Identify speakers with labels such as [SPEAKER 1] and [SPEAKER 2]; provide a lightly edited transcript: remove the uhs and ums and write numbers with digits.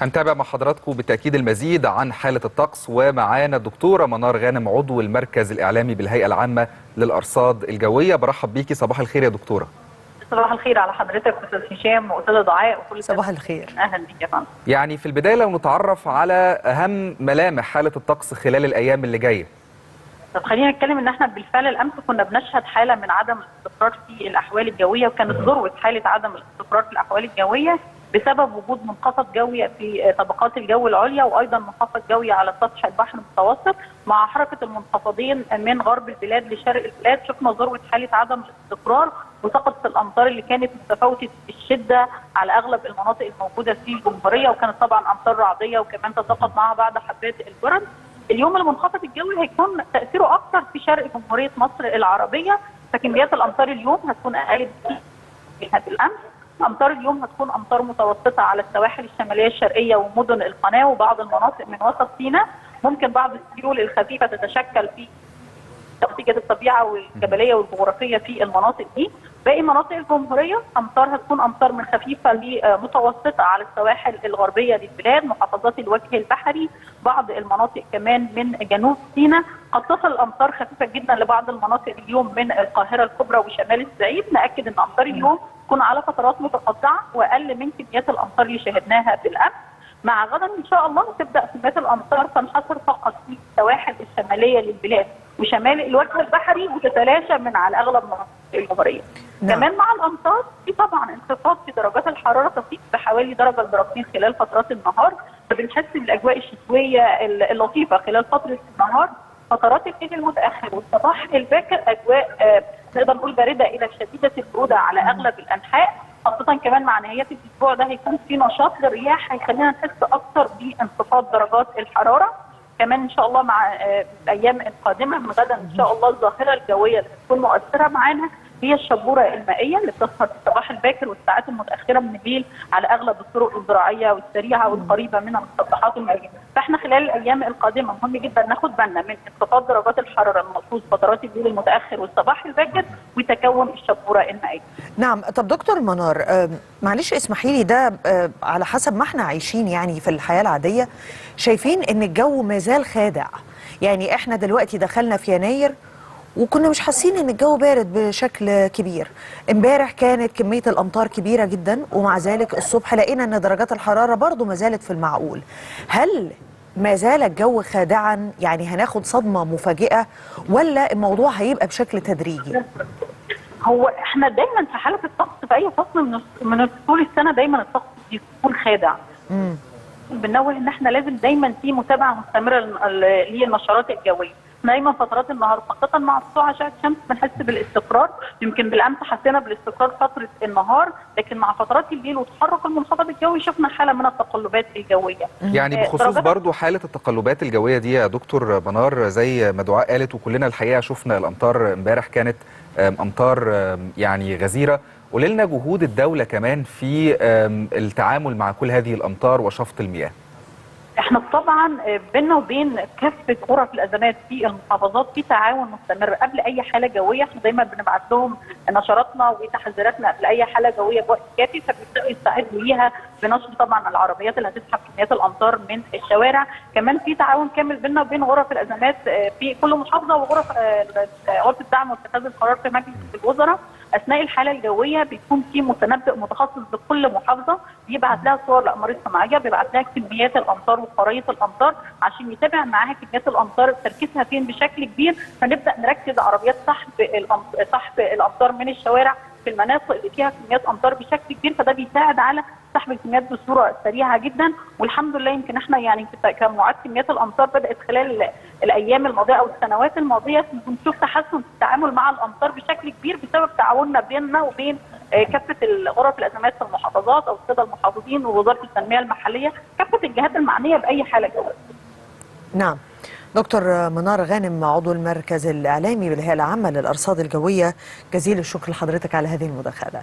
[SPEAKER 1] هنتابع مع حضراتكم بالتأكيد المزيد عن حالة الطقس، ومعانا الدكتورة منار غانم عضو المركز الإعلامي بالهيئة العامة للأرصاد الجوية. برحب بيكي، صباح الخير يا دكتورة.
[SPEAKER 2] صباح الخير على حضرتك أستاذ هشام وأستاذ دعاء وكل
[SPEAKER 3] صباح الخير.
[SPEAKER 2] أهلا بيك يا فندم.
[SPEAKER 1] يعني في البداية لو نتعرف على أهم ملامح حالة الطقس خلال الأيام اللي جاية.
[SPEAKER 2] طب خلينا نتكلم ان احنا بالفعل الامس كنا بنشهد حاله من عدم الاستقرار في الاحوال الجويه، وكانت ذروه حاله عدم الاستقرار في الاحوال الجويه بسبب وجود منخفض جوي في طبقات الجو العليا، وايضا منخفض جوي على سطح البحر المتوسط. مع حركه المنخفضين من غرب البلاد لشرق البلاد شفنا ذروه حاله عدم الاستقرار، وسقطت الامطار اللي كانت متفاوته الشده على اغلب المناطق الموجوده في الجمهوريه، وكانت طبعا امطار رعديه وكمان تساقط معها بعض حبات البرد. اليوم المنخفض الجوي هيكون تأثيره أكثر في شرق جمهورية مصر العربية، فكميات الأمطار اليوم هتكون أقل منها بالأمس. أمطار اليوم هتكون أمطار متوسطة على السواحل الشمالية الشرقية ومدن القناة وبعض المناطق من وسط سيناء. ممكن بعض السيول الخفيفة تتشكل في نتيجة الطبيعة والجبلية والجغرافية في المناطق دي. باقي مناطق الجمهورية أمطار هتكون أمطار من خفيفة لمتوسطة على السواحل الغربية للبلاد، محافظات الوجه البحري، بعض المناطق كمان من جنوب سيناء. قد تصل الأمطار خفيفة جدا لبعض المناطق اليوم من القاهرة الكبرى وشمال الصعيد. نأكد أن أمطار اليوم تكون على فترات متقطعة وأقل من كميات الأمطار اللي شاهدناها بالأمس. مع غدا إن شاء الله تبدأ كميات الأمطار تنحصر فقط في السواحل الشمالية للبلاد وشمال الوجه البحري، وتتلاشى من على اغلب مناطق الجمهوريه. كمان مع الامطار في طبعا انخفاض في درجات الحراره تزيد بحوالي درجه لدرجتين خلال فترات النهار، فبنحس بالاجواء الشتويه اللطيفه خلال فتره النهار. فترات الليل المتاخر والصباح الباكر اجواء نقدر نقول بارده الى شديده البروده على اغلب الانحاء، خاصه كمان مع نهايات الاسبوع ده هيكون في نشاط للرياح هيخلينا نحس اكثر بانخفاض درجات الحراره. كمان ان شاء الله مع الايام القادمه من غدا ان شاء الله الظاهره الجويه اللي هتكون مؤثره معانا هي الشبوره المائيه اللي بتظهر في الصباح الباكر والساعات المتاخره من الليل على اغلب الطرق الزراعيه والسريعه والقريبه من المسطحات المائيه. فاحنا خلال الايام القادمه مهم جدا ناخد بالنا من انخفاض درجات الحراره الملحوظ فترات الليل المتاخر والصباح الباكر وتكون الشبوره المائيه.
[SPEAKER 3] نعم. طب دكتور منار، معلش اسمحي لي، ده على حسب ما احنا عايشين يعني في الحياه العاديه شايفين ان الجو ما زال خادع. يعني احنا دلوقتي دخلنا في يناير وكنا مش حاسين ان الجو بارد بشكل كبير. امبارح كانت كمية الامطار كبيرة جدا، ومع ذلك الصبح لقينا ان درجات الحرارة برضو ما زالت في المعقول. هل ما زال الجو خادعا؟ يعني هناخد صدمة مفاجئة ولا الموضوع هيبقى بشكل تدريجي؟
[SPEAKER 2] هو احنا دايما في حالة الطقس في اي فصل من طول السنة دايما الطقس بيكون خادع. بنوه ان احنا لازم دايما في متابعة مستمرة للنشرات الجوية. دايما فترات النهار خاصة مع سطوع أشعة الشمس بنحس بالاستقرار، يمكن بالامس حسينا بالاستقرار فترة النهار، لكن مع فترات الليل وتحرك المنخفض الجوي شفنا حالة من التقلبات الجوية.
[SPEAKER 1] يعني بخصوص برضو حالة التقلبات الجوية دي يا دكتور منار، زي ما دعاء قالت وكلنا الحقيقة شفنا الامطار امبارح كانت امطار يعني غزيرة. قولي لنا جهود الدولة كمان في التعامل مع كل هذه الامطار وشفط المياه.
[SPEAKER 2] احنا طبعا بيننا وبين كافه غرف الازمات في المحافظات في تعاون مستمر. قبل اي حاله جويه احنا دايما بنبعت لهم نشراتنا وتحذيراتنا قبل اي حاله جويه بوقت كافي، فبيبداوا يستعدوا ليها بنشر طبعا العربيات اللي هتسحب كميات الامطار من الشوارع. كمان في تعاون كامل بيننا وبين غرف الازمات في كل محافظه، وغرف غرفه الدعم واتخاذ القرار في مجلس الوزراء. اثناء الحاله الجويه بيكون في متنبئ متخصص بكل محافظه بيبعت لها صور الاقمار الصناعيه، بيبعت لها كميات الامطار وخرائط الامطار عشان يتابع معاها كميات الامطار تركيزها فين بشكل كبير، فنبدا نركز عربيات سحب الامطار من الشوارع في المناطق اللي فيها كميات امطار بشكل كبير، فده بيساعد على سحب الكميات بصوره سريعه جدا. والحمد لله يمكن احنا يعني كمعاد كميات الامطار بدات خلال الايام الماضيه او السنوات الماضيه بنشوف تحسن في التعامل مع الامطار بشكل كبير بسبب تعاوننا بيننا وبين كافه غرف الازمات في المحافظات او الساده المحافظين ووزاره التنميه المحليه، كافه الجهات المعنيه باي حاله جويه.
[SPEAKER 3] نعم. دكتور منار غانم عضو المركز الإعلامي بالهيئة العامة للأرصاد الجوية، جزيل الشكر لحضرتك على هذه المداخلة.